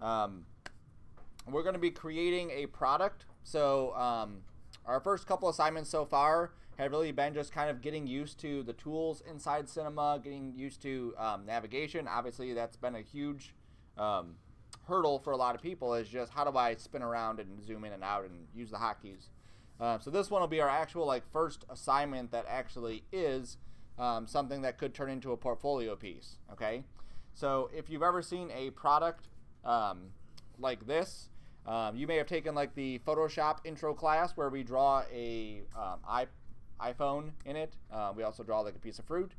we're going to be creating a product. So our first couple assignments so far have really been just kind of getting used to the tools inside Cinema, getting used to navigation. Obviously, that's been a huge hurdle for a lot of people, is just how do I spin around and zoom in and out and use the hotkeys. So this one will be our actual first assignment that actually is something that could turn into a portfolio piece. Okay, so if you've ever seen a product like this, you may have taken the Photoshop intro class where we draw a iPhone in it. We also draw a piece of fruit.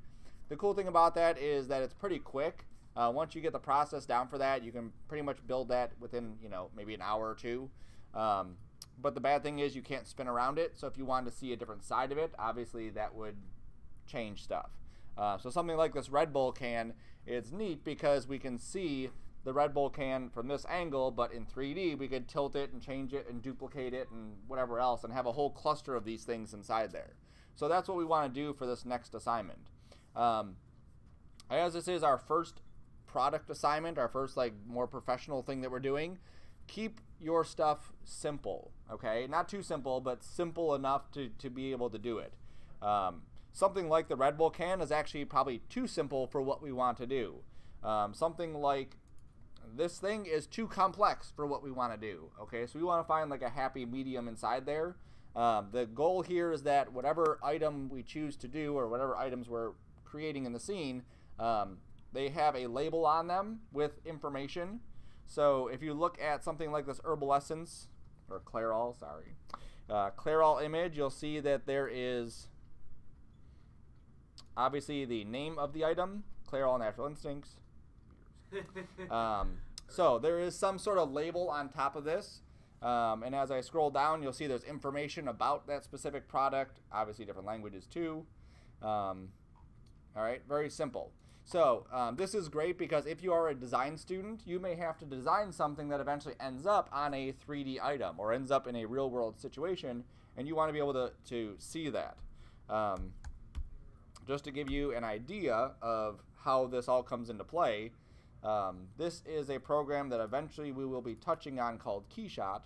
The cool thing about that is that it's pretty quick. Once you get the process down for that, you can pretty much build that within maybe an hour or two. But the bad thing is you can't spin around it. So if you wanted to see a different side of it, obviously that would change stuff. So something like this Red Bull can, it's neat because we can see the Red Bull can from this angle, but in 3D we could tilt it and change it and duplicate it and whatever else and have a whole cluster of these things inside there. So that's what we want to do for this next assignment. As this is our first product assignment, our first more professional thing that we're doing, keep your stuff simple, okay? Not too simple, but simple enough to be able to do it. Something like the Red Bull can is actually probably too simple for what we want to do. Something like this thing is too complex for what we want to do, okay? So we want to find a happy medium inside there. The goal here is that whatever item we choose to do or whatever items we're creating in the scene, they have a label on them with information. So if you look at something like this Herbal Essence, or Clairol, sorry, Clairol image, you'll see that there is obviously the name of the item, Clairol Natural Instincts. So there is some sort of label on top of this. And as I scroll down, you'll see there's information about that specific product, obviously different languages too. All right, very simple. So this is great because if you are a design student, you may have to design something that eventually ends up on a 3D item or ends up in a real world situation, and you want to be able to see that. Just to give you an idea of how this all comes into play, this is a program that eventually we will be touching on called KeyShot.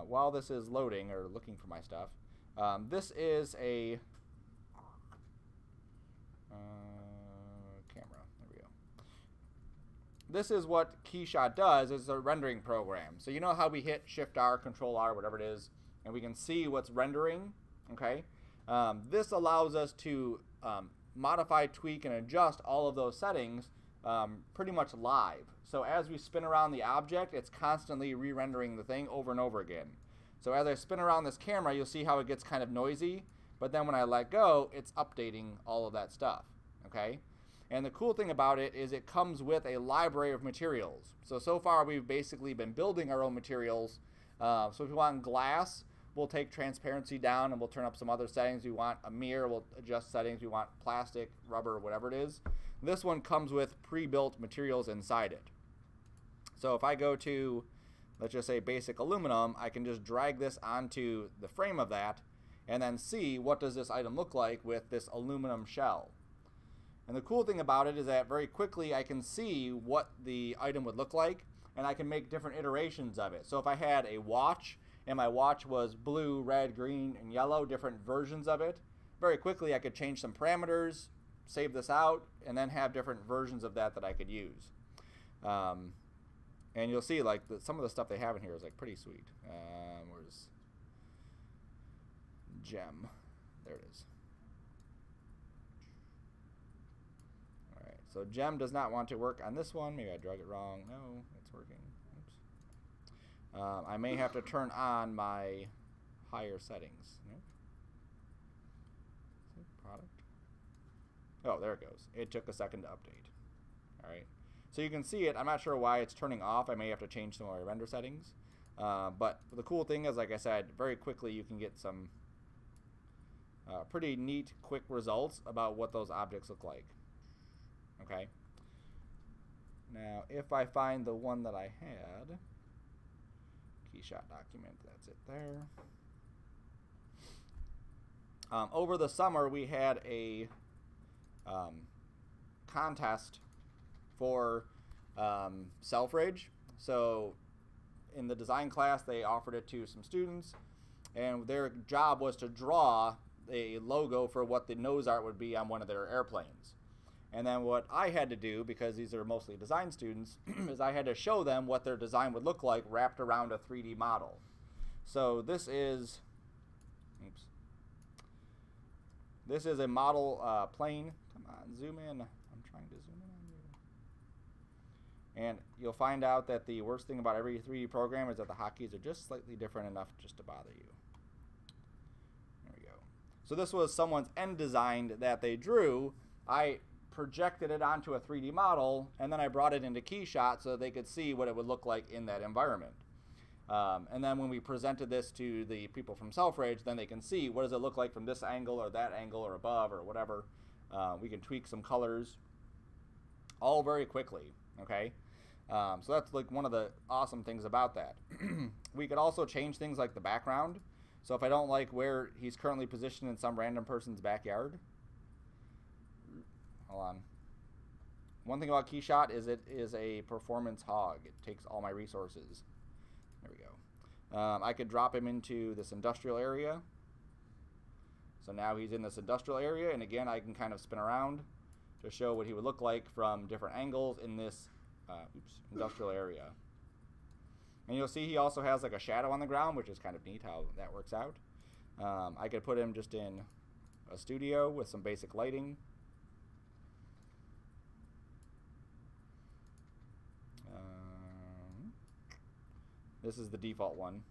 While this is loading or looking for my stuff, this is a camera. There we go. This is what KeyShot does. It's a rendering program. So you know how we hit Shift R, Control R, whatever it is, and we can see what's rendering. Okay. This allows us to modify, tweak, and adjust all of those settings pretty much live. So as we spin around the object, it's constantly re-rendering the thing over and over again. So as I spin around this camera, you'll see how it gets kind of noisy, but then when I let go, it's updating all of that stuff, okay? And the cool thing about it is it comes with a library of materials. So far we've basically been building our own materials. So if we want glass, we'll take transparency down and we'll turn up some other settings. We want a mirror, we'll adjust settings. We want plastic, rubber, whatever it is. This one comes with pre-built materials inside it. So if I go to, let's just say basic aluminum, I can just drag this onto the frame of that and then see what does this item look like with this aluminum shell. And the cool thing about it is that very quickly I can see what the item would look like, and I can make different iterations of it. So if I had a watch and my watch was blue, red, green, and yellow, different versions of it, very quickly I could change some parameters, save this out, and then have different versions of that I could use. And you'll see some of the stuff they have in here is pretty sweet. Where's gem? There it is. All right, so gem does not want to work on this one. Maybe I drug it wrong. No, it's working. Oops. I may have to turn on my higher settings. Nope. Product. Oh, there it goes. It took a second to update. All right. So you can see it. I'm not sure why it's turning off. I may have to change some of my render settings. But the cool thing is, like I said, very quickly you can get some pretty neat, quick results about what those objects look like. Okay. Now, if I find the one that I had, KeyShot document, that's it there. Over the summer, we had a contest for Selfridge. So in the design class, they offered it to some students, and their job was to draw a logo for what the nose art would be on one of their airplanes. And then what I had to do, because these are mostly design students, is I had to show them what their design would look like wrapped around a 3D model. So this is, oops, this is a model plane. Come on, zoom in. I'm trying to zoom in on you. And you'll find out that the worst thing about every 3D program is that the hotkeys are just slightly different enough just to bother you. There we go. So this was someone's end design that they drew. I projected it onto a 3D model, and then I brought it into KeyShot so that they could see what it would look like in that environment. And then when we presented this to the people from Selfridge, then they can see what does it look like from this angle or that angle or above or whatever. We can tweak some colors all very quickly, okay? So that's like one of the awesome things about that. We could also change things like the background. So if I don't like where he's currently positioned in some random person's backyard, hold on. One thing about KeyShot is it is a performance hog. It takes all my resources. There we go. I could drop him into this industrial area. So now he's in this industrial area, and again, I can kind of spin around to show what he would look like from different angles in this industrial area. And you'll see he also has like a shadow on the ground, which is kind of neat how that works out. I could put him just in a studio with some basic lighting. This is the default one.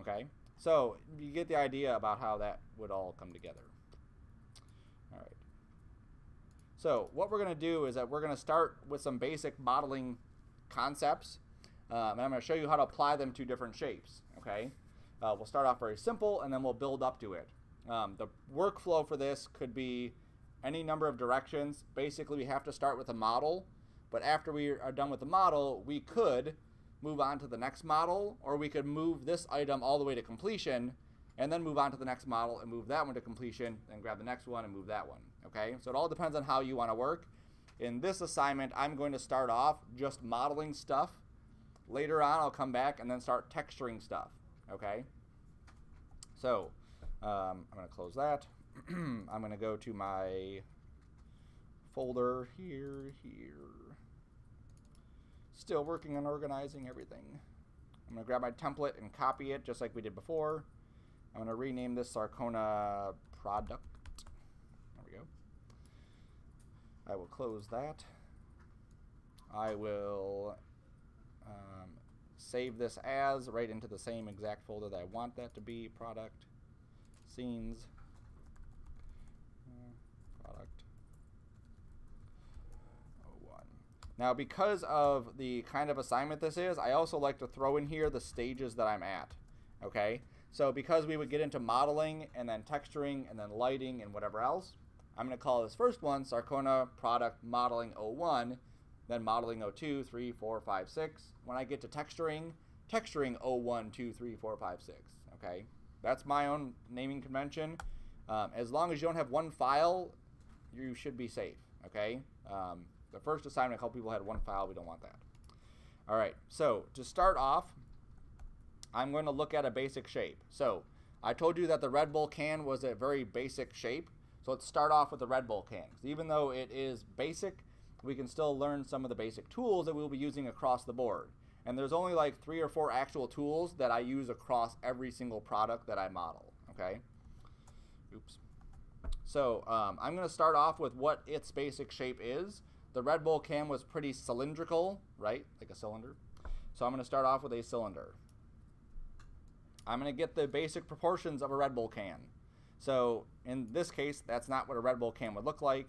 Okay, so you get the idea about how that would all come together. All right. So what we're going to do is that we're going to start with some basic modeling concepts, and I'm going to show you how to apply them to different shapes. Okay, we'll start off very simple, and then we'll build up to it. The workflow for this could be any number of directions. Basically, we have to start with a model, but after we are done with the model, we could move on to the next model, or we could move this item all the way to completion and then move on to the next model and move that one to completion, then grab the next one and move that one. Okay, so it all depends on how you want to work. In this assignment, I'm going to start off just modeling stuff. Later on, I'll come back and then start texturing stuff. Okay, so I'm going to close that. I'm going to go to my folder here. Still working on organizing everything. I'm going to grab my template and copy it just like we did before. I'm going to rename this Sarcona Product. There we go. I will close that. I will save this as right into the same exact folder that I want that to be. Product, scenes, product. Now, because of the kind of assignment this is, I also like to throw in here the stages that I'm at, okay? So because we would get into modeling and then texturing and then lighting and whatever else, I'm going to call this first one Sarcona Product Modeling 01, then Modeling 02, 3, 4, 5, 6. When I get to texturing 01, 2, 3, 4, 5, 6, okay? That's my own naming convention. As long as you don't have one file, you should be safe, okay? The first assignment, a couple people had one file. We don't want that. All right, so to start off, I'm going to look at a basic shape. So I told you that the Red Bull can was a very basic shape. So let's start off with the Red Bull can. Even though it is basic, we can still learn some of the basic tools that we'll be using across the board. And there's only like 3 or 4 actual tools that I use across every single product that I model, okay? Oops. So I'm going to start off with what its basic shape is. The Red Bull can was pretty cylindrical, right? Like a cylinder. So I'm going to start off with a cylinder. I'm going to get the basic proportions of a Red Bull can. So in this case, that's not what a Red Bull can would look like.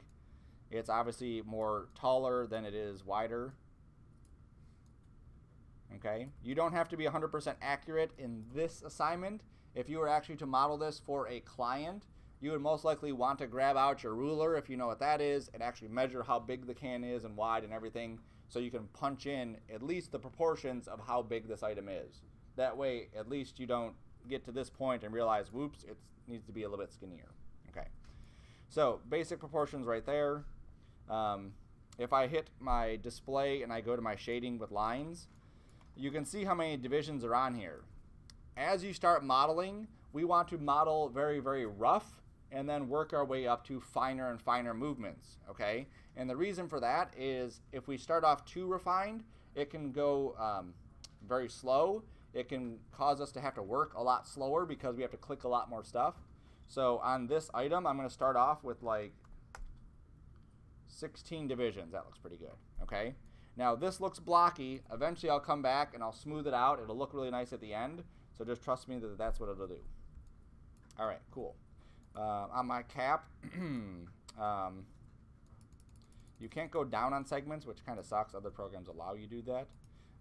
It's obviously more taller than it is wider. Okay? You don't have to be 100% accurate in this assignment. If you were actually to model this for a client, you would most likely want to grab out your ruler, if you know what that is, and actually measure how big the can is and wide and everything, so you can punch in at least the proportions of how big this item is. That way, at least you don't get to this point and realize, whoops, it needs to be a little bit skinnier. Okay. So basic proportions right there. If I hit my display and I go to my shading with lines, you can see how many divisions are on here. As you start modeling, we want to model very, very rough and then work our way up to finer and finer movements, okay? And the reason for that is if we start off too refined, it can go very slow. It can cause us to have to work a lot slower because we have to click a lot more stuff. So on this item, I'm going to start off with like 16 divisions. That looks pretty good, okay? Now this looks blocky. Eventually I'll come back and I'll smooth it out. It'll look really nice at the end. So just trust me that that's what it'll do. All right, cool. On my cap, you can't go down on segments, which kind of sucks. Other programs allow you to do that.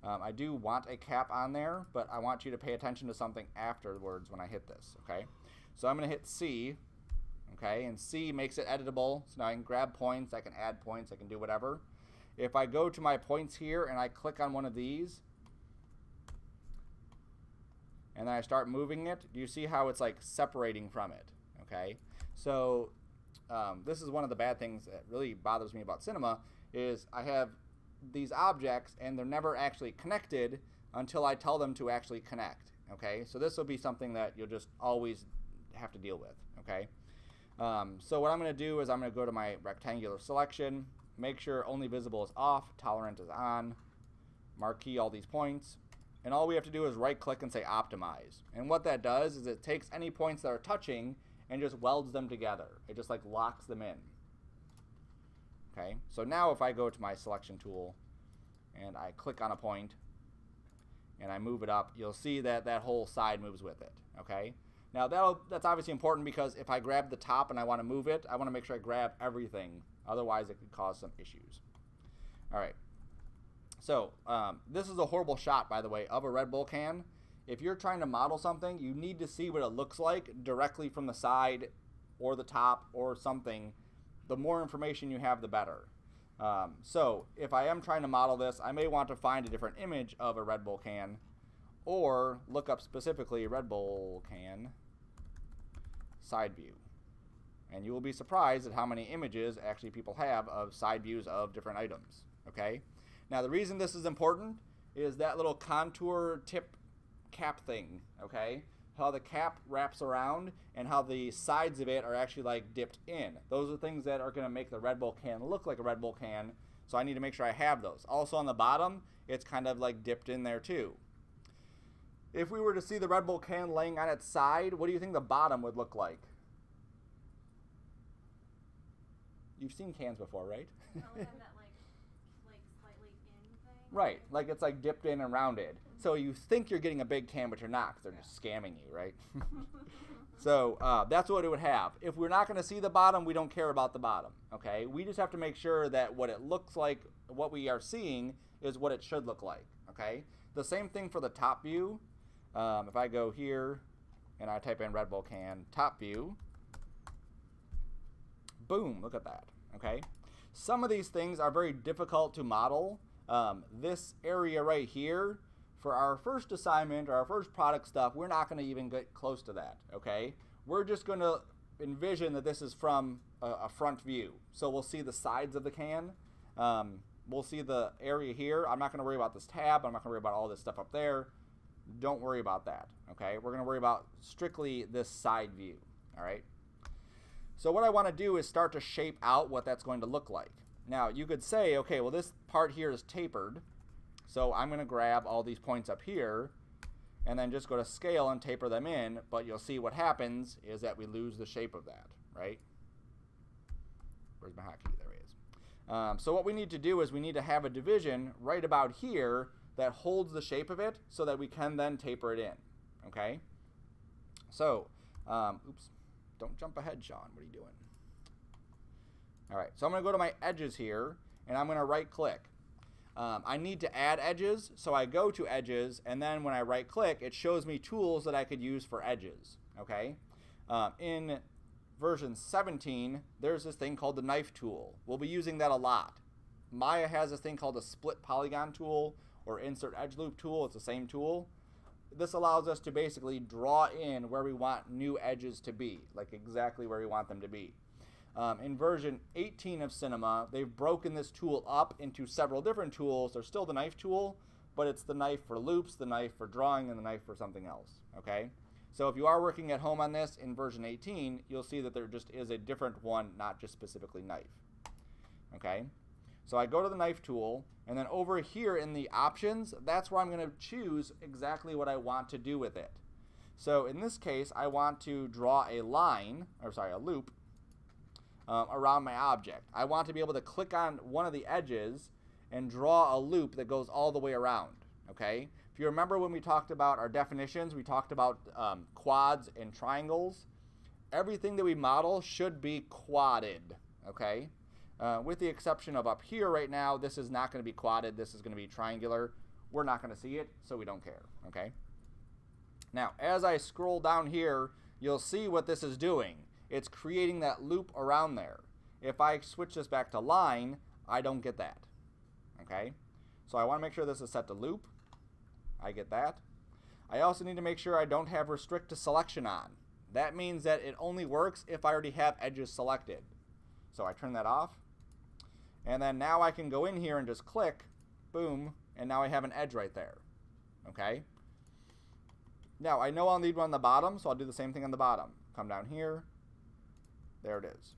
I do want a cap on there, but I want you to pay attention to something afterwards when I hit this, okay? So I'm going to hit C, okay, and C makes it editable. So now I can grab points, I can add points, I can do whatever. If I go to my points here and I click on one of these, and then I start moving it, do you see how it's like separating from it, okay? So this is one of the bad things that really bothers me about cinema is I have these objects and they're never actually connected until I tell them to actually connect, okay? So this will be something that you'll just always have to deal with, okay? So what I'm going to do is I'm going to go to my rectangular selection, make sure only visible is off, tolerant is on, marquee all these points, and all we have to do is right click and say optimize. And what that does is it takes any points that are touching and just welds them together. It just like locks them in. Okay, so now if I go to my selection tool and I click on a point and I move it up, you'll see that that whole side moves with it. Okay, now that's obviously important because if I grab the top and I want to move it, I want to make sure I grab everything. Otherwise, it could cause some issues. All right, so this is a horrible shot, by the way, of a Red Bull can. If you're trying to model something, you need to see what it looks like directly from the side or the top or something. The more information you have, the better. So if I am trying to model this, I may want to find a different image of a Red Bull can or look up specifically Red Bull can side view. And you will be surprised at how many images actually people have of side views of different items. Okay. Now the reason this is important is that little contour tip cap thing. Okay. How the cap wraps around and how the sides of it are actually like dipped in. Those are things that are going to make the Red Bull can look like a Red Bull can. So I need to make sure I have those. Also on the bottom, it's kind of like dipped in there too. If we were to see the Red Bull can laying on its side, what do you think the bottom would look like? You've seen cans before, right? Oh, we have that like slightly in thing? Right, like it's like dipped in and rounded. So you think you're getting a big can, but you're not, because they're just scamming you, right? So that's what it would have. If we're not going to see the bottom, we don't care about the bottom, okay? We just have to make sure that what it looks like, what we are seeing, is what it should look like, okay? The same thing for the top view. If I go here and I type in Red Bull can top view, boom, look at that, okay? Some of these things are very difficult to model. This area right here, for our first assignment or our first product stuff, we're not going to even get close to that, okay? We're just going to envision that this is from a front view. So we'll see the sides of the can. We'll see the area here. I'm not going to worry about this tab. I'm not going to worry about all this stuff up there. Don't worry about that, okay? We're going to worry about strictly this side view, all right? So what I want to do is start to shape out what that's going to look like. Now, you could say, okay, well, this part here is tapered. So I'm going to grab all these points up here and then just go to scale and taper them in, but you'll see what happens is that we lose the shape of that, right? Where's my hotkey? There it is. So what we need to do is we need to have a division right about here that holds the shape of it so that we can then taper it in, okay? So, oops, don't jump ahead, Sean. What are you doing? All right, so I'm going to go to my edges here, and I'm going to right-click. I need to add edges, so I go to edges, and then when I right-click, it shows me tools that I could use for edges, okay? In version 17, there's this thing called the knife tool. We'll be using that a lot. Maya has this thing called the split polygon tool or insert edge loop tool. It's the same tool. This allows us to basically draw in where we want new edges to be, like exactly where we want them to be. In version 18 of Cinema, they've broken this tool up into several different tools. There's still the knife tool, but it's the knife for loops, the knife for drawing, and the knife for something else, okay? So if you are working at home on this in version 18, you'll see that there just is a different one, not just specifically knife, okay? So I go to the knife tool, and then over here in the options, that's where I'm going to choose exactly what I want to do with it. So in this case, I want to draw a line, or sorry, a loop, around my object. I want to be able to click on one of the edges and draw a loop that goes all the way around, okay? If you remember when we talked about our definitions, we talked about quads and triangles. Everything that we model should be quadded, okay? With the exception of up here right now, this is not going to be quadded. This is going to be triangular. We're not going to see it, so we don't care, okay? Now, as I scroll down here, you'll see what this is doing. It's creating that loop around there. If I switch this back to line, I don't get that, okay? So I want to make sure this is set to loop. I get that. I also need to make sure I don't have restrict to selection on. That means that it only works if I already have edges selected. So I turn that off. And then now I can go in here and just click, boom, and now I have an edge right there, okay? Now I know I'll need one on the bottom, so I'll do the same thing on the bottom. Come down here. There it is.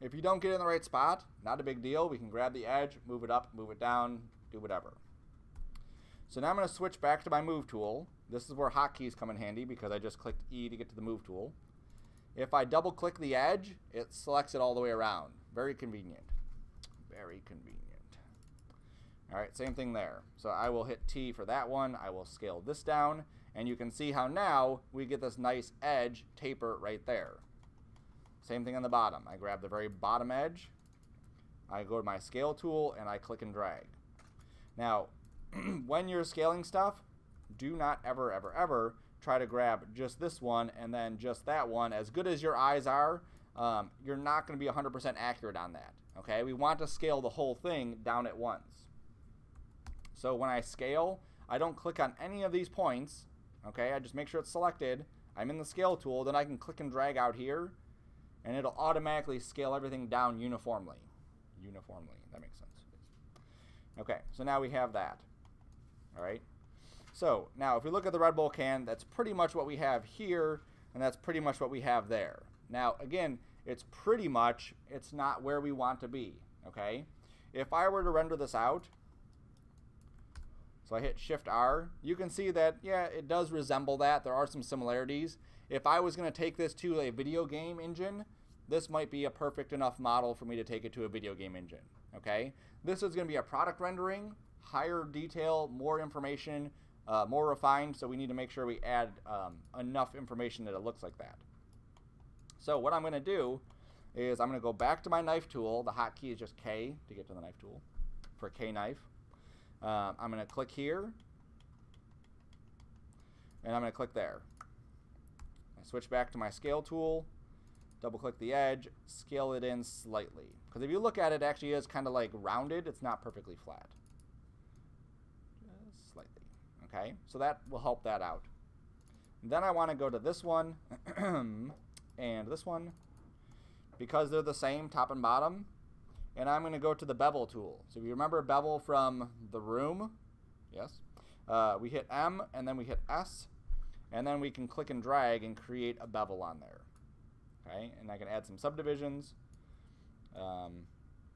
If you don't get it in the right spot, not a big deal. We can grab the edge, move it up, move it down, do whatever. So now I'm going to switch back to my move tool. This is where hotkeys come in handy because I just clicked E to get to the move tool. If I double click the edge, it selects it all the way around. Very convenient. Very convenient. All right, same thing there. So I will hit T for that one. I will scale this down, and you can see how now we get this nice edge taper right there. Same thing on the bottom. I grab the very bottom edge. I go to my scale tool, and I click and drag. Now, when you're scaling stuff, do not ever, ever, ever try to grab just this one and then just that one. As good as your eyes are, you're not going to be 100% accurate on that. Okay, we want to scale the whole thing down at once. So when I scale, I don't click on any of these points. Okay, I just make sure it's selected. I'm in the scale tool, then I can click and drag out here, and it'll automatically scale everything down uniformly. Uniformly, that makes sense. Okay, so now we have that. All right. So now if we look at the Red Bull can, that's pretty much what we have here, and that's pretty much what we have there. Now again, it's pretty much, it's not where we want to be, okay? If I were to render this out, so I hit Shift R, you can see that, yeah, it does resemble that. There are some similarities. If I was going to take this to a video game engine, this might be a perfect enough model for me to take it to a video game engine, okay? This is going to be a product rendering, higher detail, more information, more refined, so we need to make sure we add enough information that it looks like that. So what I'm going to do is I'm going to go back to my knife tool. The hotkey is just K to get to the knife tool for K knife. I'm going to click here, and I'm going to click there. I switch back to my scale tool, double click the edge, scale it in slightly. Because if you look at it, it actually is kind of like rounded. It's not perfectly flat. Just slightly. Okay, so that will help that out. Then I want to go to this one and this one because they're the same top and bottom. And I'm going to go to the bevel tool. So if you remember bevel from the room, yes, we hit M and then we hit S, and then we can click and drag and create a bevel on there. Okay, and I can add some subdivisions,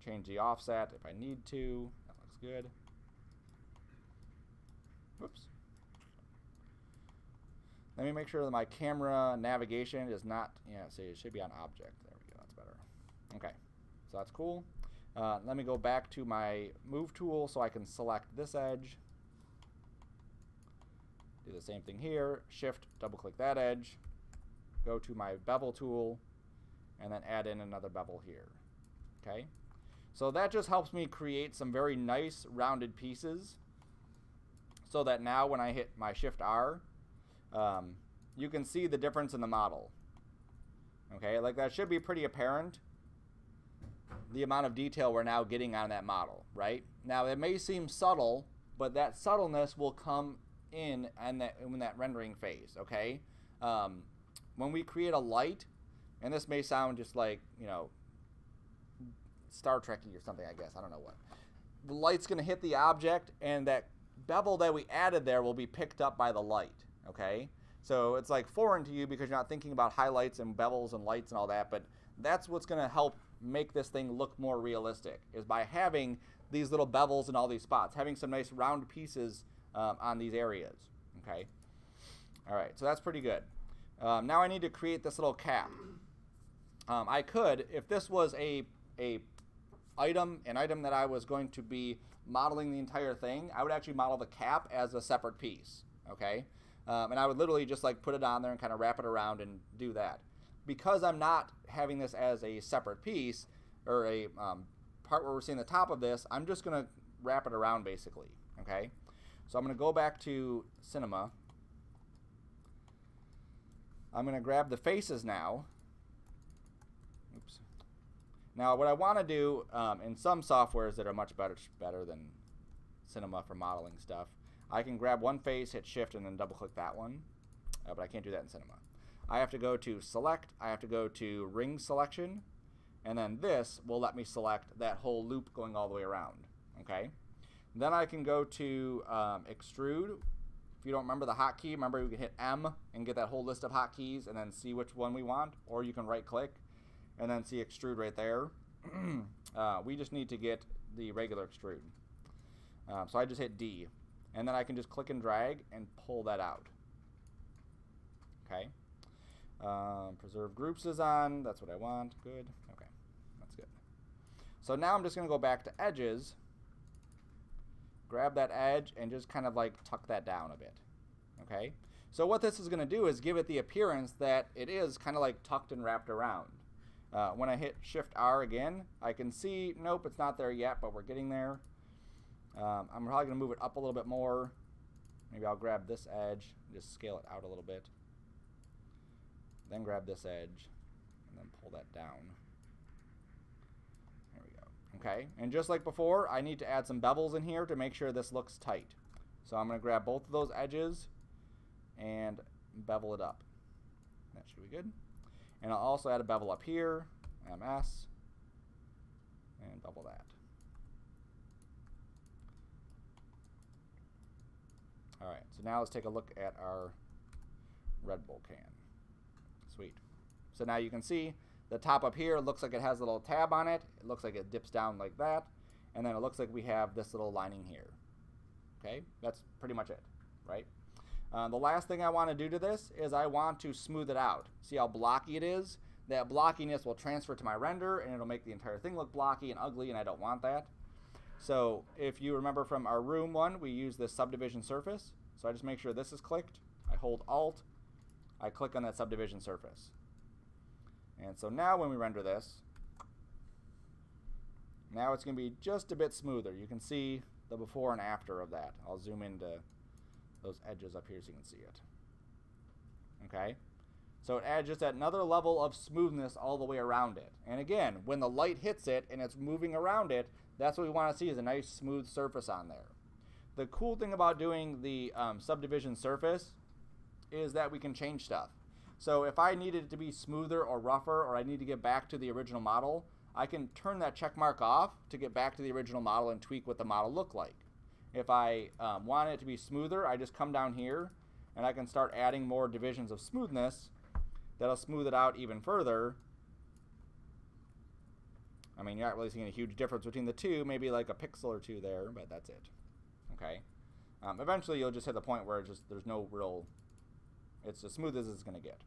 change the offset if I need to. That looks good. Whoops. Let me make sure that my camera navigation is not, yeah, see, it should be on object. There we go, that's better. Okay, so that's cool. Let me go back to my move tool so I can select this edge. Do the same thing here. Shift, double click that edge. Go to my bevel tool and then add in another bevel here. Okay, so that just helps me create some very nice rounded pieces so that now when I hit my Shift R, you can see the difference in the model. Okay, like that should be pretty apparent, the amount of detail we're now getting on that model, right? Now it may seem subtle, but that subtleness will come in that rendering phase, okay? When we create a light, and this may sound just like, you know, Star Trek-y or something, I guess. I don't know what. The light's going to hit the object, and that bevel that we added there will be picked up by the light, okay? So it's like foreign to you because you're not thinking about highlights and bevels and lights and all that, but that's what's going to help make this thing look more realistic, is by having these little bevels in all these spots, having some nice round pieces on these areas, okay? All right, so that's pretty good. Now I need to create this little cap. I could, if this was an item that I was going to be modeling the entire thing, I would actually model the cap as a separate piece, okay? And I would literally just like put it on there and kind of wrap it around and do that. Because I'm not having this as a separate piece or a part where we're seeing the top of this, I'm just going to wrap it around basically, okay? So I'm going to go back to Cinema. I'm going to grab the faces now. Oops. Now what I want to do in some softwares that are much better than Cinema for modeling stuff, I can grab one face, hit shift, and then double click that one, but I can't do that in Cinema. I have to go to select, I have to go to ring selection, and then this will let me select that whole loop going all the way around, okay? Then I can go to extrude. If you don't remember the hotkey, remember we can hit M and get that whole list of hotkeys and then see which one we want, or you can right click and then see extrude right there. We just need to get the regular extrude. So I just hit D, and then I can just click and drag and pull that out. Okay. Preserve groups is on. That's what I want. Good. Okay. That's good. So now I'm just going to go back to edges, grab that edge, and just kind of like tuck that down a bit. Okay. So what this is going to do is give it the appearance that it is kind of like tucked and wrapped around. When I hit Shift R again, I can see, nope, it's not there yet, but we're getting there. I'm probably going to move it up a little bit more. Maybe I'll grab this edge and just scale it out a little bit. Then grab this edge and then pull that down. There we go. Okay, and just like before, I need to add some bevels in here to make sure this looks tight. So I'm going to grab both of those edges and bevel it up. That should be good. And I'll also add a bevel up here, MS, and bevel that. All right, so now let's take a look at our Red Bull can. Sweet. So now you can see the top up here looks like it has a little tab on it. It looks like it dips down like that. And then it looks like we have this little lining here. Okay, that's pretty much it, right? The last thing I want to do to this is I want to smooth it out. See how blocky it is? That blockiness will transfer to my render, and it'll make the entire thing look blocky and ugly, and I don't want that. So if you remember from our room one, we use this subdivision surface. So I just make sure this is clicked. I hold Alt. I click on that subdivision surface. And so now when we render this, now it's going to be just a bit smoother. You can see the before and after of that. I'll zoom into those edges up here so you can see it. Okay? So it adds just another level of smoothness all the way around it. And again, when the light hits it and it's moving around it, that's what we want to see, is a nice smooth surface on there. The cool thing about doing the subdivision surface is that we can change stuff. So if I needed it to be smoother or rougher, or I need to get back to the original model, I can turn that check mark off to get back to the original model and tweak what the model looked like. If I want it to be smoother, I just come down here and I can start adding more divisions of smoothness that'll smooth it out even further. I mean, you're not really seeing a huge difference between the two, maybe like a pixel or two there, but that's it. Okay. Eventually you'll just hit the point where it's just there's no real, it's as smooth as it's going to get.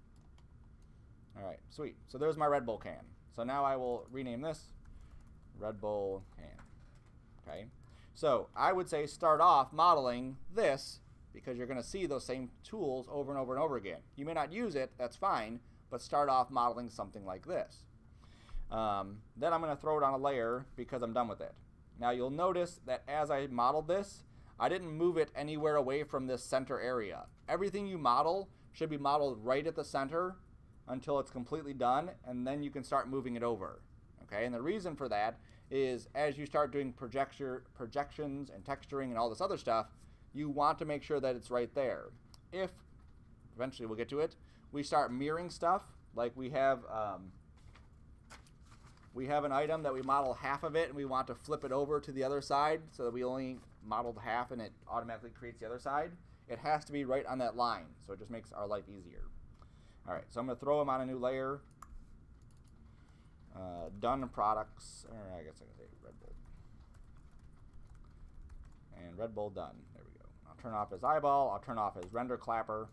All right, sweet. So there's my Red Bull can. So now I will rename this Red Bull can. Okay. So I would say start off modeling this, because you're going to see those same tools over and over and over again. You may not use it, that's fine, but start off modeling something like this. Then I'm going to throw it on a layer because I'm done with it. Now you'll notice that as I modeled this, I didn't move it anywhere away from this center area. Everything you model should be modeled right at the center until it's completely done, and then you can start moving it over. Okay, and the reason for that is as you start doing projections and texturing and all this other stuff, you want to make sure that it's right there. If, eventually we'll get to it, we start mirroring stuff, like we have we have an item that we model half of it and we want to flip it over to the other side so that we only modeled half and it automatically creates the other side, it has to be right on that line. So it just makes our life easier. All right, so I'm going to throw them on a new layer. Done products, or I guess I can say Red Bull. And Red Bull done. There we go. I'll turn off his eyeball. I'll turn off his render clapper.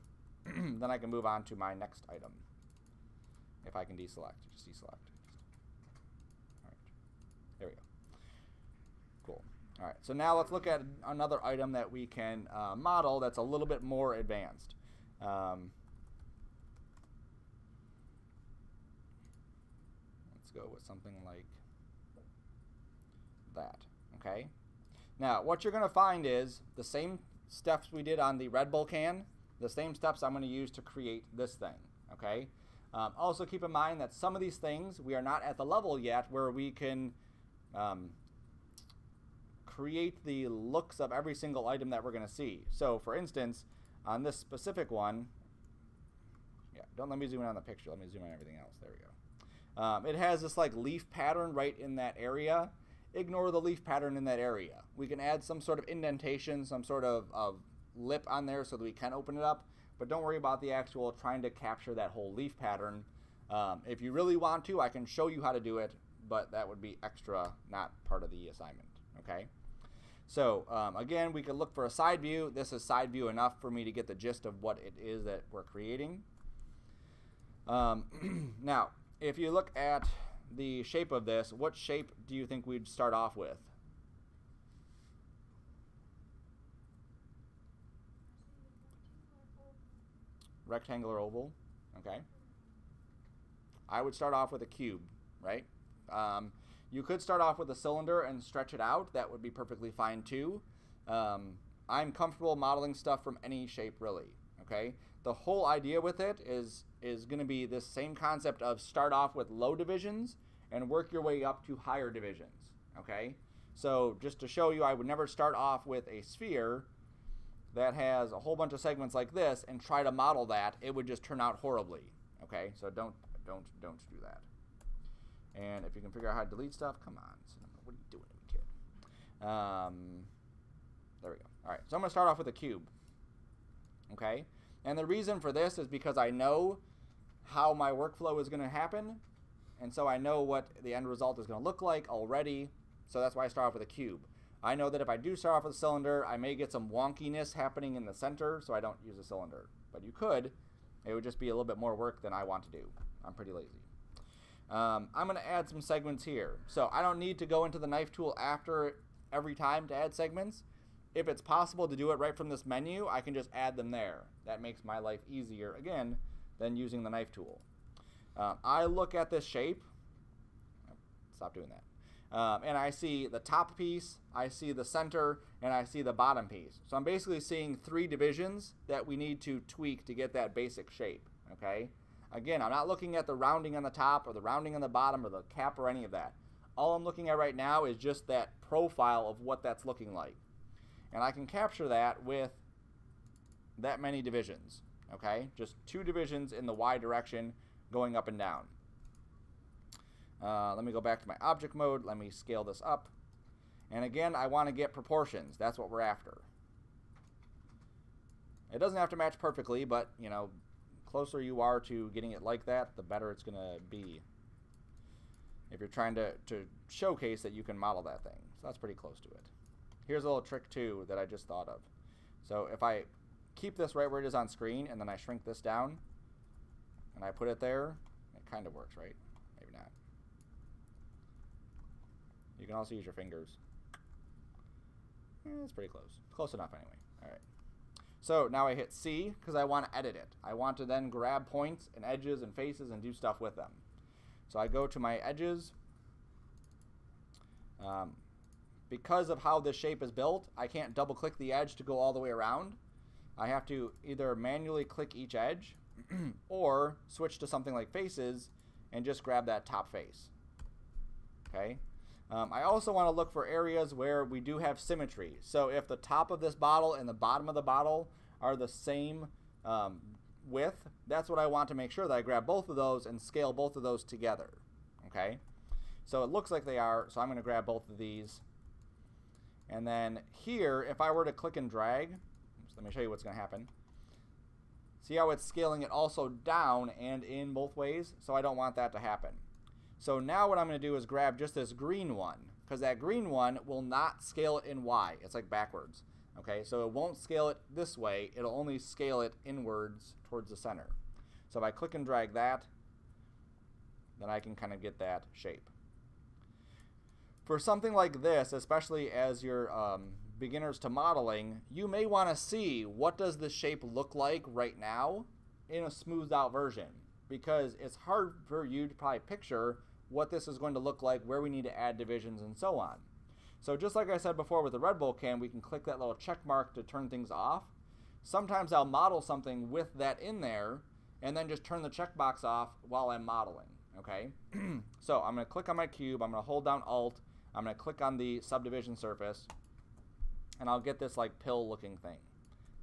Then I can move on to my next item. If I can deselect, just deselect. All right, there we go. Cool. All right, so now let's look at another item that we can model that's a little bit more advanced. Let's go with something like that. Okay. Now, what you're going to find is the same steps we did on the Red Bull can, the same steps I'm going to use to create this thing. Okay. Also keep in mind that some of these things we are not at the level yet where we can create the looks of every single item that we're going to see. So for instance, on this specific one, yeah, don't let me zoom in on the picture, let me zoom in on everything else. There we go. It has this like leaf pattern right in that area. Ignore the leaf pattern in that area. We can add some sort of indentation, some sort of lip on there so that we can open it up. But don't worry about the actual trying to capture that whole leaf pattern. If you really want to, I can show you how to do it, but that would be extra, not part of the assignment. Okay. So again, we could look for a side view. This is side view enough for me to get the gist of what it is that we're creating. Now, if you look at the shape of this, what shape do you think we'd start off with? Rectangular oval. Okay. I would start off with a cube, right? You could start off with a cylinder and stretch it out. That would be perfectly fine too. I'm comfortable modeling stuff from any shape really. Okay. The whole idea with it is going to be this same concept of start off with low divisions and work your way up to higher divisions. Okay. So just to show you, I would never start off with a sphere that has a whole bunch of segments like this and try to model that. It would just turn out horribly. Okay, so don't do that. And if you can figure out how to delete stuff, come on. What are you doing, kid? There we go. All right, so I'm going to start off with a cube. Okay, and the reason for this is because I know how my workflow is going to happen, and so I know what the end result is going to look like already. So that's why I start off with a cube. I know that if I do start off with a cylinder, I may get some wonkiness happening in the center, so I don't use a cylinder. But you could. It would just be a little bit more work than I want to do. I'm pretty lazy. I'm going to add some segments here. So I don't need to go into the knife tool after every time to add segments. If it's possible to do it right from this menu, I can just add them there. That makes my life easier, again, than using the knife tool. I look at this shape. Stop doing that. And I see the top piece, I see the center, and I see the bottom piece. So I'm basically seeing 3 divisions that we need to tweak to get that basic shape. Okay? Again, I'm not looking at the rounding on the top or the rounding on the bottom or the cap or any of that. All I'm looking at right now is just that profile of what that's looking like. And I can capture that with that many divisions. Okay? Just 2 divisions in the Y direction going up and down. Let me go back to my object mode. Let me scale this up. And again, I want to get proportions. That's what we're after. It doesn't have to match perfectly, but, you know, closer you are to getting it like that, the better it's going to be. If you're trying to showcase that you can model that thing. So that's pretty close to it. Here's a little trick, too, that I just thought of. So if I keep this right where it is on screen, and then I shrink this down, and I put it there, it kind of works, right? Maybe not. You can also use your fingers. It's pretty close. Close enough anyway. All right. So now I hit C because I want to edit it. I want to then grab points and edges and faces and do stuff with them. So I go to my edges. Because of how this shape is built, I can't double click the edge to go all the way around. I have to either manually click each edge or switch to something like faces and just grab that top face. Okay. I also want to look for areas where we do have symmetry. So if the top of this bottle and the bottom of the bottle are the same width, that's what I want to make sure that I grab both of those and scale both of those together. Okay? So it looks like they are, so I'm going to grab both of these. And then here, if I were to click and drag, let me show you what's going to happen. See how it's scaling it also down and in both ways? So I don't want that to happen. So now what I'm going to do is grab just this green one, because that green one will not scale it in Y. It's like backwards. Okay, so it won't scale it this way. It'll only scale it inwards towards the center. So if I click and drag that, then I can kind of get that shape. For something like this, especially as you're beginners to modeling, you may want to see what does this shape look like right now in a smoothed out version, because it's hard for you to probably picture what this is going to look like, where we need to add divisions and so on. So just like I said before with the Red Bull can, we can click that little check mark to turn things off. Sometimes I'll model something with that in there and then just turn the checkbox off while I'm modeling. Okay, so I'm going to click on my cube, I'm going to hold down Alt, I'm going to click on the subdivision surface, and I'll get this like pill looking thing.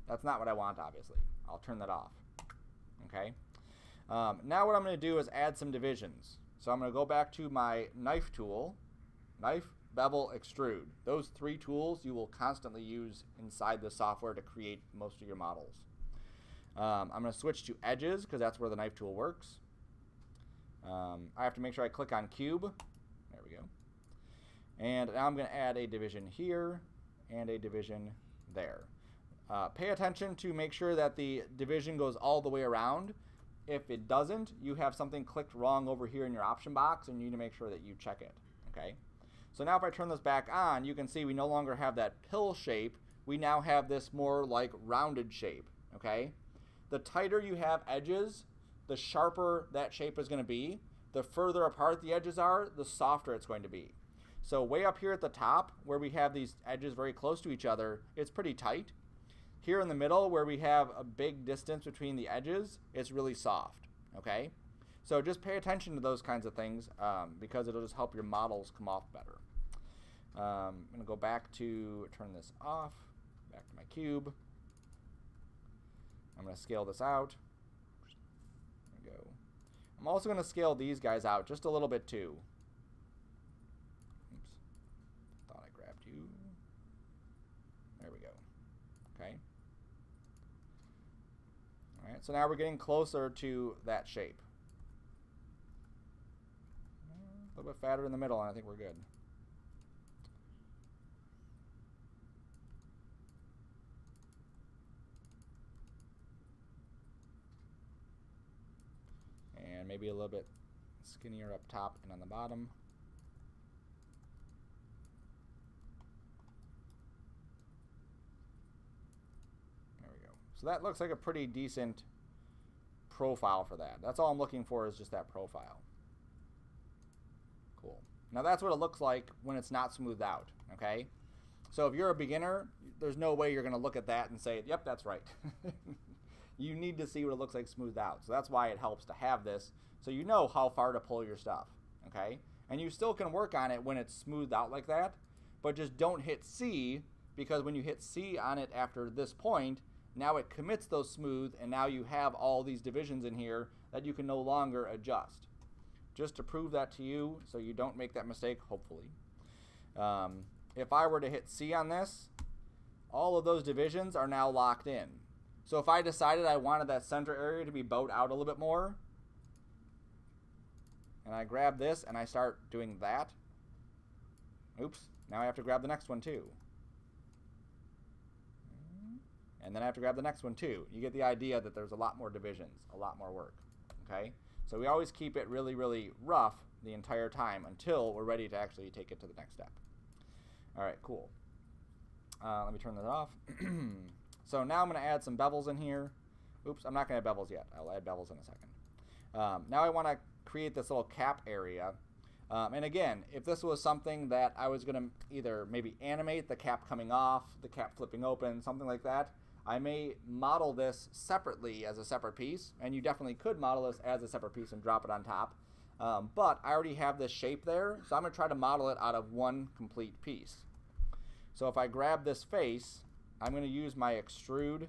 That's not what I want, obviously. I'll turn that off. Okay, now what I'm going to do is add some divisions. So I'm going to go back to my knife tool, knife, bevel, extrude. Those three tools you will constantly use inside the software to create most of your models. I'm going to switch to edges because that's where the knife tool works. I have to make sure I click on cube. There we go. And now I'm going to add a division here and a division there. Pay attention to make sure that the division goes all the way around. If it doesn't, you have something clicked wrong over here in your option box, and you need to make sure that you check it. Okay. So now if I turn this back on, you can see we no longer have that pill shape. We now have this more like rounded shape. Okay. The tighter you have edges, the sharper that shape is going to be. The further apart the edges are, the softer it's going to be. So way up here at the top, where we have these edges very close to each other, it's pretty tight. Here in the middle, where we have a big distance between the edges, it's really soft. Okay? So just pay attention to those kinds of things because it'll just help your models come off better. I'm going to go back to turn this off, back to my cube. I'm going to scale this out. There we go. I'm also going to scale these guys out just a little bit too. Oops. Thought I grabbed you. There we go. Okay. All right, so now we're getting closer to that shape. A little bit fatter in the middle, and I think we're good. And maybe a little bit skinnier up top and on the bottom. There we go. So that looks like a pretty decent profile for that. That's all I'm looking for, is just that profile. Cool. Now that's what it looks like when it's not smoothed out, okay? So if you're a beginner, there's no way you're going to look at that and say, yep, that's right. You need to see what it looks like smoothed out. So that's why it helps to have this, so you know how far to pull your stuff, okay? And you still can work on it when it's smoothed out like that, but just don't hit C, because when you hit C on it after this point, now it commits those smooth, and now you have all these divisions in here that you can no longer adjust. Just to prove that to you so you don't make that mistake, hopefully. If I were to hit C on this, all of those divisions are now locked in. So if I decided I wanted that center area to be bowed out a little bit more, and I grab this and I start doing that, oops, now I have to grab the next one too. And then I have to grab the next one too. You get the idea that there's a lot more divisions, a lot more work, okay? So we always keep it really, really rough the entire time until we're ready to actually take it to the next step. All right, cool. Let me turn this off. So now I'm going to add some bevels in here. Oops, I'm not going to add bevels yet. I'll add bevels in a second. Now I want to create this little cap area. And again, if this was something that I was going to either maybe animate the cap coming off, the cap flipping open, something like that, I may model this separately as a separate piece, and you definitely could model this as a separate piece and drop it on top. But I already have this shape there, so I'm going to try to model it out of one complete piece. So if I grab this face, I'm going to use my extrude.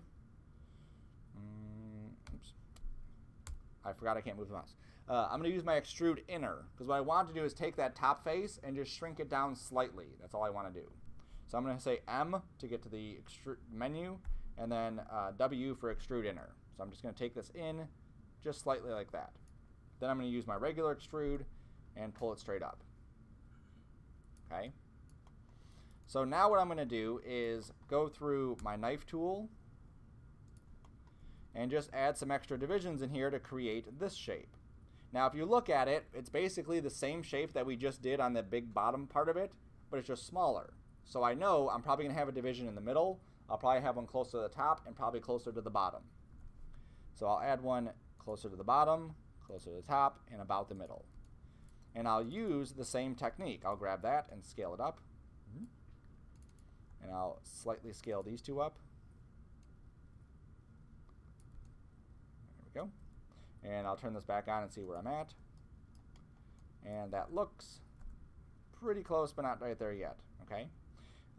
Oops. I forgot I can't move the mouse. I'm going to use my extrude inner, because what I want to do is take that top face and just shrink it down slightly. That's all I want to do. So I'm going to say M to get to the menu, and then W for extrude inner. So I'm just going to take this in just slightly like that. Then I'm going to use my regular extrude and pull it straight up. Okay. So now what I'm going to do is go through my knife tool and just add some extra divisions in here to create this shape. Now if you look at it, it's basically the same shape that we just did on the big bottom part of it, but it's just smaller. So I know I'm probably going to have a division in the middle. I'll probably have one closer to the top and probably closer to the bottom. So I'll add one closer to the bottom, closer to the top, and about the middle. And I'll use the same technique. I'll grab that and scale it up. And I'll slightly scale these two up. There we go. And I'll turn this back on and see where I'm at. And that looks pretty close, but not right there yet. Okay.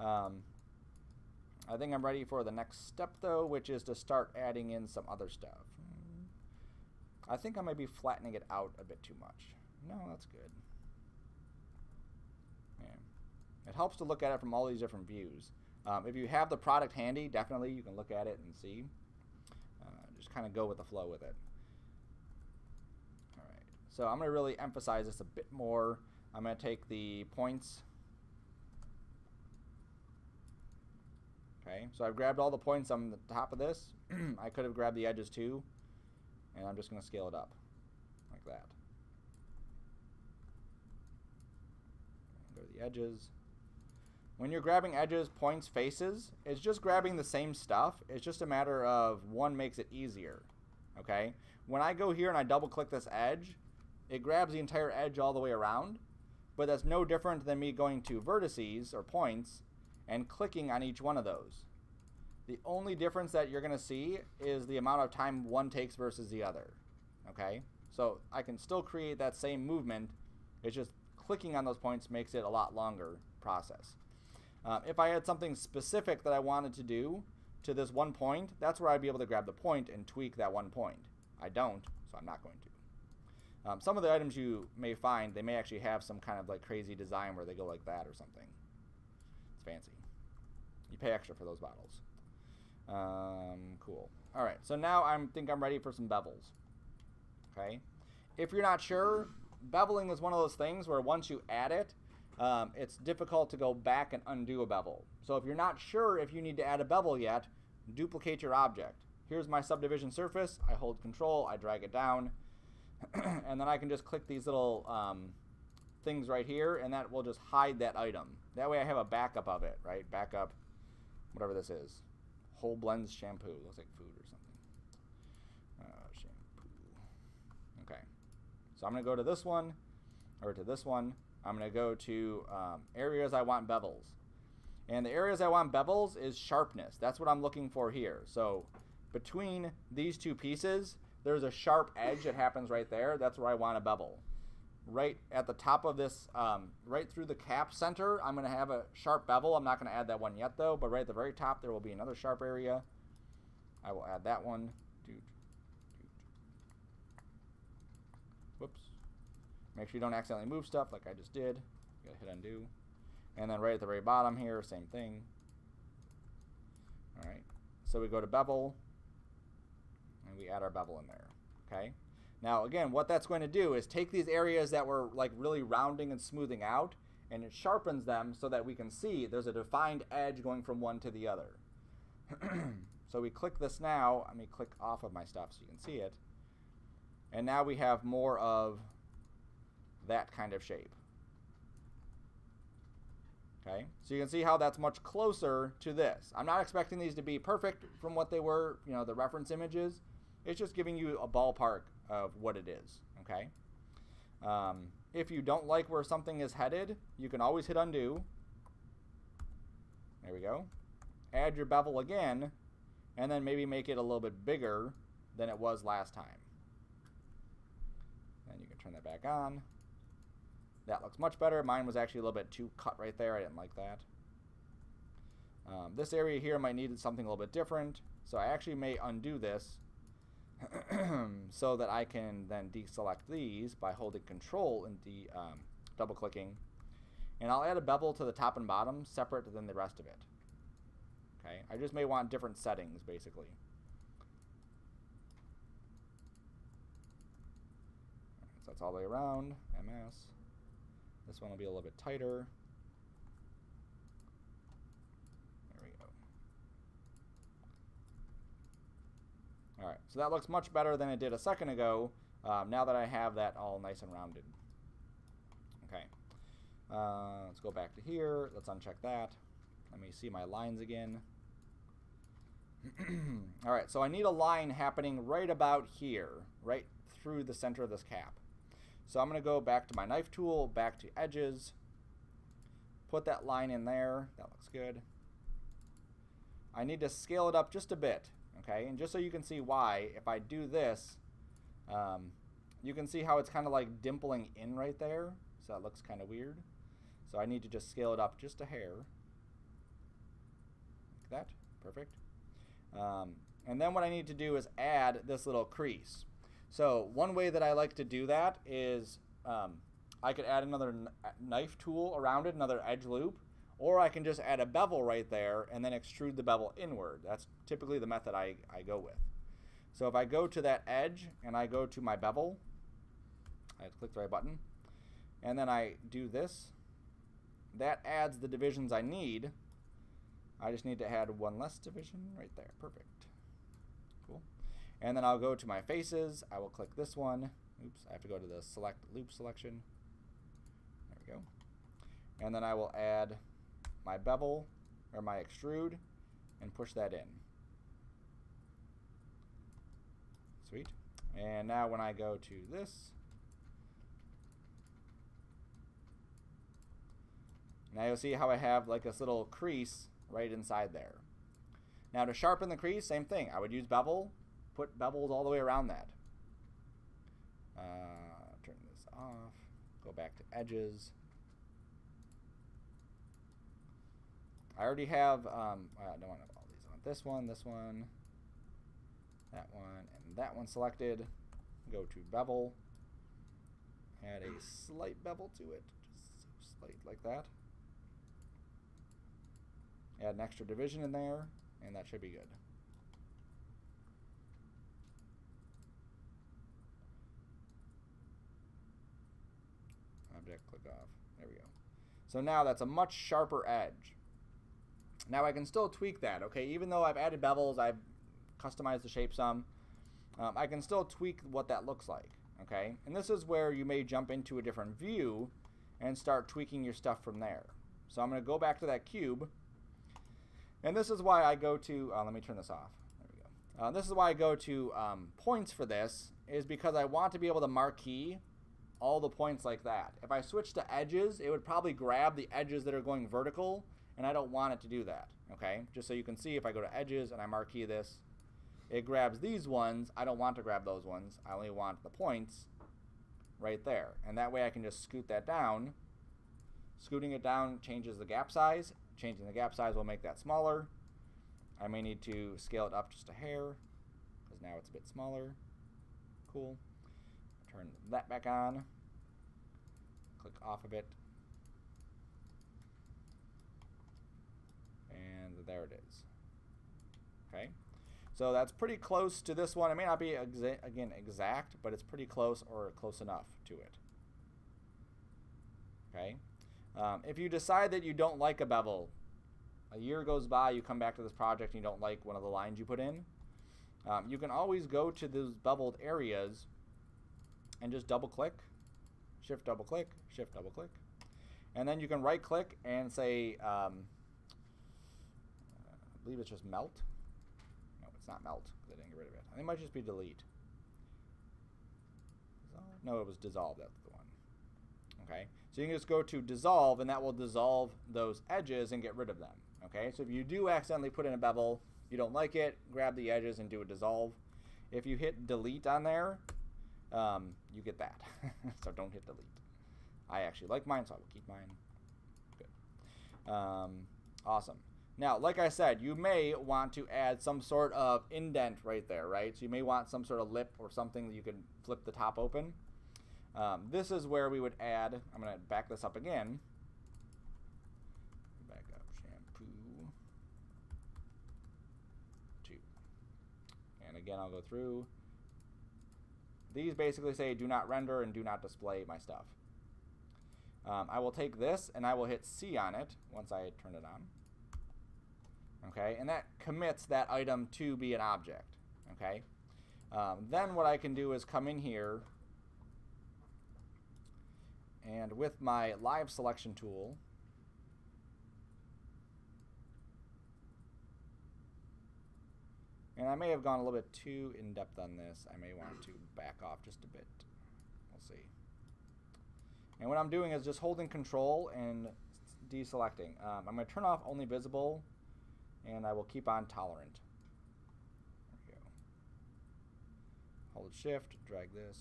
I think I'm ready for the next step, though, which is to start adding in some other stuff. I think I might be flattening it out a bit too much. No, that's good. Yeah. It helps to look at it from all these different views. If you have the product handy, definitely you can look at it and see. Just kind of go with the flow with it. All right. So I'm going to really emphasize this a bit more. I'm going to take the points. Okay, so I've grabbed all the points on the top of this. I could have grabbed the edges too, and I'm just going to scale it up like that. Go to the edges. When you're grabbing edges, points, faces, it's just grabbing the same stuff. It's just a matter of one makes it easier. Okay, when I go here and I double click this edge, it grabs the entire edge all the way around, but that's no different than me going to vertices or points and clicking on each one of those. The only difference that you're going to see is the amount of time one takes versus the other. Okay, so I can still create that same movement. It's just clicking on those points makes it a lot longer process. If I had something specific that I wanted to do to this one point, that's where I'd be able to grab the point and tweak that one point. I don't, so I'm not going to. Some of the items you may find, they may actually have some kind of like crazy design where they go like that or something. It's fancy. You pay extra for those bottles. Cool. All right, so now I think I'm ready for some bevels. Okay. If you're not sure, beveling is one of those things where once you add it, it's difficult to go back and undo a bevel. So if you're not sure if you need to add a bevel yet, duplicate your object. Here's my subdivision surface. I hold Control, I drag it down, and then I can just click these little things right here, and that will just hide that item. That way I have a backup of it, right? Backup, whatever this is. Whole blends shampoo. Looks like food or something. Shampoo. Okay. So I'm going to go to this one, or to this one. I'm going to go to areas I want bevels. And the areas I want bevels is sharpness. That's what I'm looking for here. So between these two pieces, there's a sharp edge that happens right there. That's where I want a bevel. Right at the top of this, right through the cap center, I'm going to have a sharp bevel. I'm not going to add that one yet, though. But right at the very top, there will be another sharp area. I will add that one. Whoops. Make sure you don't accidentally move stuff like I just did. You got to hit undo. And then right at the very bottom here, same thing. All right. So we go to bevel, and we add our bevel in there. Okay. Now, again, what that's going to do is take these areas that were like really rounding and smoothing out, and it sharpens them so that we can see there's a defined edge going from one to the other. So we click this now. Let me click off of my stuff so you can see it. And now we have more of that kind of shape. Okay, so you can see how that's much closer to this. I'm not expecting these to be perfect from what they were, you know, the reference images. It's just giving you a ballpark of what it is. Okay. If you don't like where something is headed, you can always hit undo. There we go. Add your bevel again, and then maybe make it a little bit bigger than it was last time. Then you can turn that back on. That looks much better. Mine was actually a little bit too cut right there. I didn't like that. This area here might need something a little bit different, so I actually may undo this so that I can then deselect these by holding Control and double clicking. And I'll add a bevel to the top and bottom separate than the rest of it. Okay, I just may want different settings basically. So that's all the way around, MS. This one will be a little bit tighter. There we go. All right, so that looks much better than it did a second ago, now that I have that all nice and rounded. Okay, let's go back to here. Let's uncheck that. Let me see my lines again. All right, so I need a line happening right about here, right through the center of this cap. So I'm going to go back to my knife tool, back to edges, put that line in there. That looks good. I need to scale it up just a bit, okay? And just so you can see why, if I do this, you can see how it's kind of like dimpling in right there. So that looks kind of weird. So I need to just scale it up just a hair. Like that. Perfect. And then what I need to do is add this little crease. So one way that I like to do that is I could add another knife tool around it, another edge loop, or I can just add a bevel right there and then extrude the bevel inward. That's typically the method I go with. So if I go to that edge and I go to my bevel, I click the right button, and then I do this, that adds the divisions I need. I just need to add one less division right there. Perfect. Cool. And then I'll go to my faces. I will click this one. Oops, I have to go to the select loop selection. There we go. And then I will add my bevel, or my extrude, and push that in. Sweet. And now when I go to this, now you'll see how I have like this little crease right inside there. Now to sharpen the crease, same thing. I would use bevel, put bevels all the way around that. Turn this off, go back to edges. I already have, I don't want all these. I want this one, that one, and that one selected. Go to bevel, add a slight bevel to it, just slight like that. Add an extra division in there, and that should be good. Object, click off. There we go. So now that's a much sharper edge. Now I can still tweak that, okay? Even though I've added bevels, I've customized the shape some, I can still tweak what that looks like, okay? And this is where you may jump into a different view and start tweaking your stuff from there. So I'm going to go back to that cube. And this is why I go to, let me turn this off. There we go. This is why I go to points for this, is because I want to be able to marquee all the points like that. If I switch to edges, it would probably grab the edges that are going vertical, and I don't want it to do that, okay? Just so you can see, if I go to edges and I marquee this, it grabs these ones. I don't want to grab those ones. I only want the points right there. And that way I can just scoot that down. Scooting it down changes the gap size. Changing the gap size will make that smaller. I may need to scale it up just a hair, because now it's a bit smaller. Cool. Turn that back on. Click off of it. And there it is. Okay. So that's pretty close to this one. It may not be, again, exact, but it's pretty close, or close enough to it. Okay. If you decide that you don't like a bevel, a year goes by, you come back to this project and you don't like one of the lines you put in, you can always go to those beveled areas and just double click, shift double click, shift double click, and then you can right click and say, I believe it's just melt. No, it's not melt because I didn't get rid of it. I think it might just be delete. No, it was dissolve. That's the one. Okay, so you can just go to dissolve, and that will dissolve those edges and get rid of them. Okay, so if you do accidentally put in a bevel, you don't like it, grab the edges and do a dissolve. If you hit delete on there, you get that. So don't hit delete. I actually like mine, so I will keep mine. Good. Awesome. Now, like I said, you may want to add some sort of indent right there, right? So you may want some sort of lip or something that you can flip the top open. This is where we would add, I'm going to back this up again. Back up, shampoo 2. And again, I'll go through. These basically say do not render and do not display my stuff. I will take this and I will hit C on it once I turn it on. Okay, and that commits that item to be an object. Okay, then what I can do is come in here and with my live selection tool, and I may have gone a little bit too in depth on this. I may want to back off just a bit. We'll see. And what I'm doing is just holding control and deselecting. I'm going to turn off only visible, and I will keep on tolerant. There we go. Hold shift, drag this.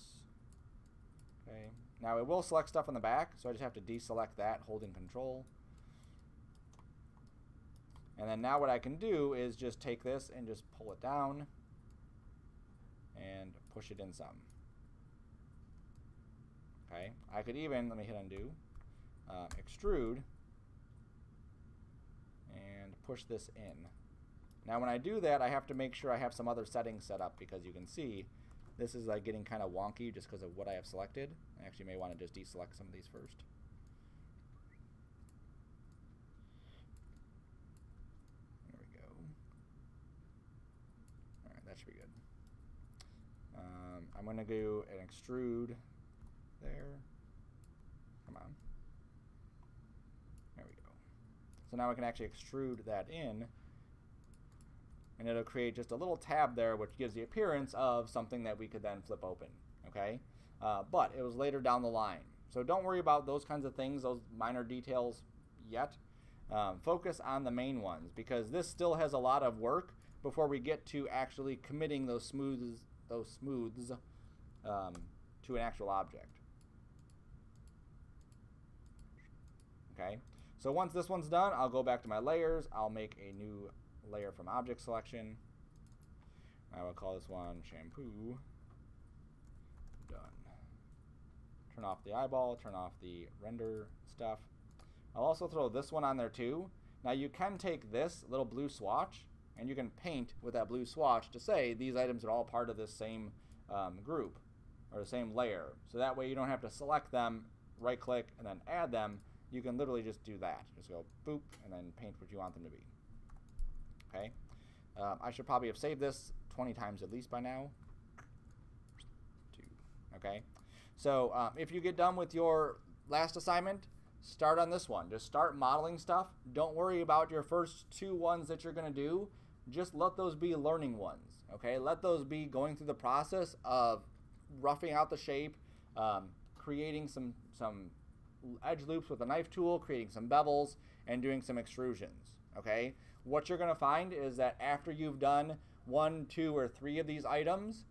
Okay. Now it will select stuff on the back, so I just have to deselect that, holding control. And then now what I can do is just take this and just pull it down and push it in some. Okay, I could even, let me hit undo, extrude, and push this in. Now when I do that, I have to make sure I have some other settings set up, because you can see this is like getting kind of wonky just because of what I have selected. I actually may want to just deselect some of these first. There we go. All right, that should be good. I'm going to do an extrude there. Come on. There we go. So now I can actually extrude that in, and it'll create just a little tab there, which gives the appearance of something that we could then flip open. Okay, but it was later down the line, so don't worry about those kinds of things, those minor details yet. Focus on the main ones, because this still has a lot of work before we get to actually committing those smooths to an actual object. Okay, so once this one's done, I'll go back to my layers. I'll make a new layer from object selection. I will call this one shampoo. Done. Turn off the eyeball, turn off the render stuff. I'll also throw this one on there too. Now you can take this little blue swatch and you can paint with that blue swatch to say these items are all part of this same group or the same layer. So that way you don't have to select them, right click, and then add them. You can literally just do that. Just go boop and then paint what you want them to be. Okay. I should probably have saved this 20 times at least by now. 2. Okay. So if you get done with your last assignment, start on this one. Just start modeling stuff. Don't worry about your first 2 ones that you're going to do. Just let those be learning ones. Okay. Let those be going through the process of roughing out the shape, creating some edge loops with a knife tool, creating some bevels, and doing some extrusions. Okay. What you're going to find is that after you've done 1, 2, or 3 of these items,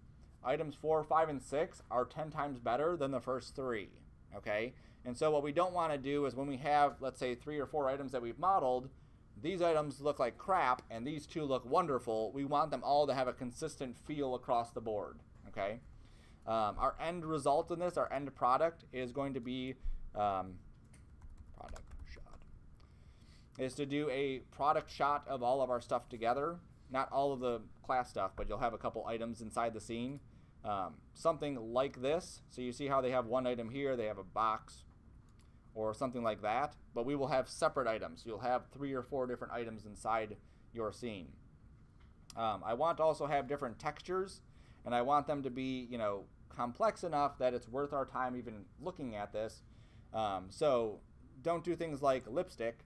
items 4, 5, and 6 are 10 times better than the first 3. Okay. And so what we don't want to do is when we have, let's say, 3 or 4 items that we've modeled, these items look like crap and these 2 look wonderful. We want them all to have a consistent feel across the board. Okay. Our end result in this, our end product, is going to be product shot. Is to do a product shot of all of our stuff together. Not all of the class stuff, but you'll have a couple items inside the scene. Something like this. So you see how they have one item here, they have a box, or something like that. But we will have separate items. You'll have 3 or 4 different items inside your scene. I want to also have different textures, and I want them to be, you know, complex enough that it's worth our time even looking at this. So don't do things like lipstick,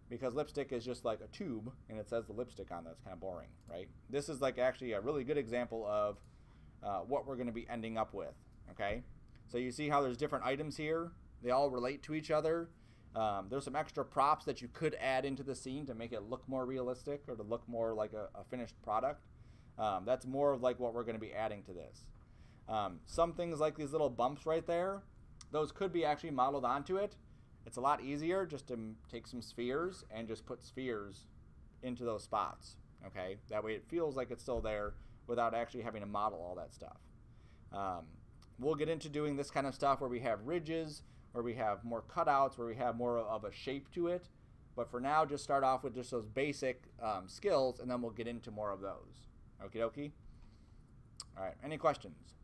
because lipstick is just like a tube and it says the lipstick on there. It's kind of boring, right? This is like actually a really good example of what we're going to be ending up with. Okay, so you see how there's different items here. They all relate to each other. There's some extra props that you could add into the scene to make it look more realistic or to look more like a finished product. That's more of like what we're going to be adding to this. Some things like these little bumps right there, those could be actually modeled onto it. It's a lot easier just to take some spheres and just put spheres into those spots. Okay, that way it feels like it's still there without actually having to model all that stuff. We'll get into doing this kind of stuff where we have ridges, where we have more cutouts, where we have more of a shape to it. But for now, just start off with just those basic skills, and then we'll get into more of those. Okie dokie? All right, any questions?